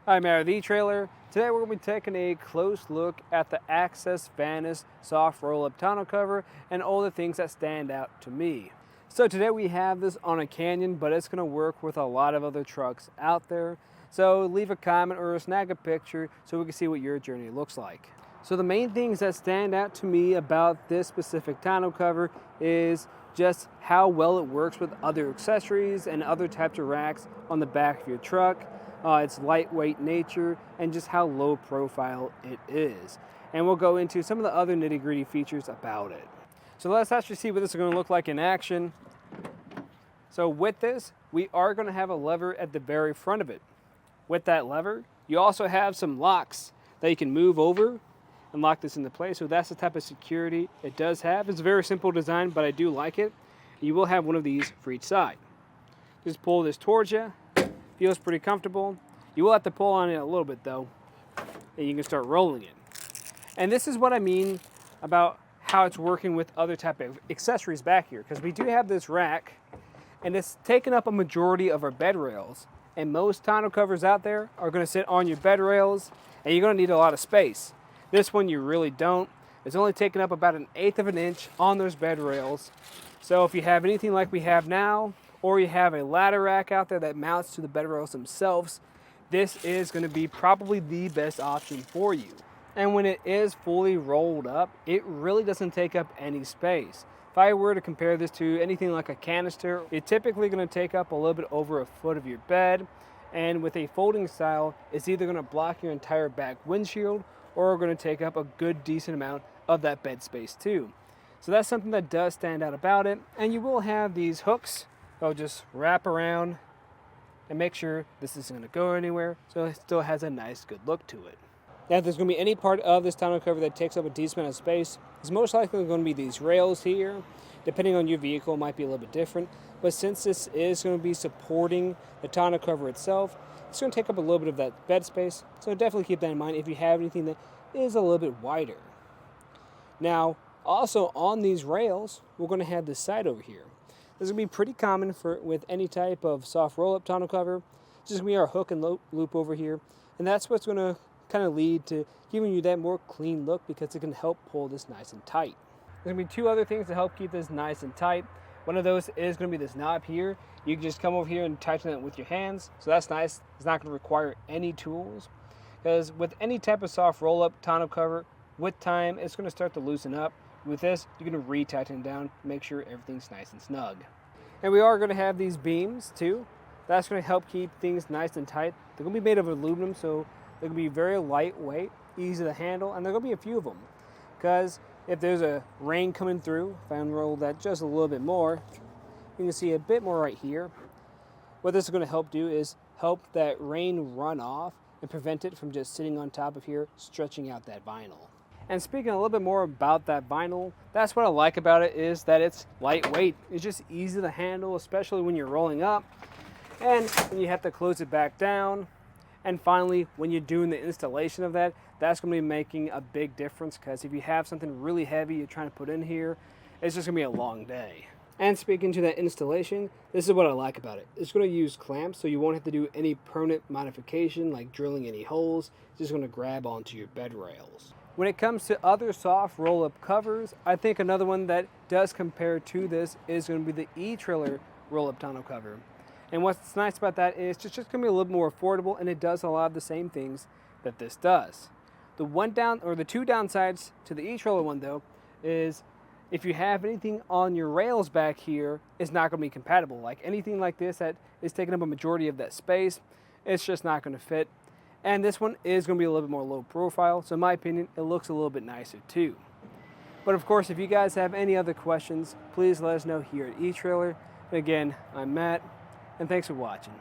Hi, Matt with etrailer. Today we're going to be taking a close look at the Access Vanish soft roll-up tonneau cover and all the things that stand out to me. So today we have this on a Canyon, but it's going to work with a lot of other trucks out there. So leave a comment or snag a picture so we can see what your journey looks like. So the main things that stand out to me about this specific tonneau cover is just how well it works with other accessories and other types of racks on the back of your truck. Its lightweight nature, and just how low profile it is. And we'll go into some of the other nitty-gritty features about it. So let's actually see what this is going to look like in action. So with this, we are going to have a lever at the very front of it. With that lever, you also have some locks that you can move over and lock this into place. So that's the type of security it does have. It's a very simple design, but I do like it. You will have one of these for each side. Just pull this towards you. Feels pretty comfortable. You will have to pull on it a little bit though, and you can start rolling it. And this is what I mean about how it's working with other type of accessories back here, because we do have this rack, and it's taking up a majority of our bed rails. And most tonneau covers out there are going to sit on your bed rails, and you're going to need a lot of space. This one you really don't. It's only taking up about 1/8 of an inch on those bed rails. So if you have anything like we have now, or you have a ladder rack out there that mounts to the bed rails themselves, this is going to be probably the best option for you. And when it is fully rolled up, it really doesn't take up any space. If I were to compare this to anything like a canister, it's typically going to take up a little bit over 1 foot of your bed. And with a folding style, it's either going to block your entire back windshield or going to take up a good decent amount of that bed space too. So that's something that does stand out about it. And you will have these hooks. I'll just wrap around and make sure this isn't going to go anywhere, so it still has a nice good look to it. Now if there's going to be any part of this tonneau cover that takes up a decent amount of space, it's most likely going to be these rails here. Depending on your vehicle, it might be a little bit different, but since this is going to be supporting the tonneau cover itself, it's going to take up a little bit of that bed space, so definitely keep that in mind if you have anything that is a little bit wider. Now also on these rails, we're going to have this side over here. This is going to be pretty common with any type of soft roll-up tonneau cover. It's just going to be our hook and loop over here. And that's what's going to kind of lead to giving you that more clean look, because it can help pull this nice and tight. There's going to be 2 other things to help keep this nice and tight. One of those is going to be this knob here. You can just come over here and tighten it with your hands. So that's nice. It's not going to require any tools. Because with any type of soft roll-up tonneau cover, with time, it's going to start to loosen up. With this, you're going to re-tighten down, make sure everything's nice and snug. And we are going to have these beams too. That's going to help keep things nice and tight. They're going to be made of aluminum, so they're going to be very lightweight, easy to handle, and there are going to be a few of them. Because if there's a rain coming through, if I unroll that just a little bit more, you can see a bit more right here. What this is going to help do is help that rain run off and prevent it from just sitting on top of here, stretching out that vinyl. And speaking a little bit more about that vinyl, that's what I like about it, is that it's lightweight. It's just easy to handle, especially when you're rolling up and when you have to close it back down. And finally, when you're doing the installation of that, that's going to be making a big difference, because if you have something really heavy you're trying to put in here, it's just going to be a long day. And speaking to that installation, this is what I like about it. It's going to use clamps, so you won't have to do any permanent modification like drilling any holes. It's just going to grab onto your bed rails. When it comes to other soft roll-up covers, I think another one that does compare to this is going to be the etrailer roll-up tonneau cover. And what's nice about that is it's just going to be a little more affordable, and it does a lot of the same things that this does. The 2 downsides to the etrailer one though is if you have anything on your rails back here, it's not going to be compatible. Like anything like this that is taking up a majority of that space, it's just not going to fit. And this one is going to be a little bit more low profile, so in my opinion, it looks a little bit nicer too. But of course, if you guys have any other questions, please let us know here at etrailer. Again, I'm Matt, and thanks for watching.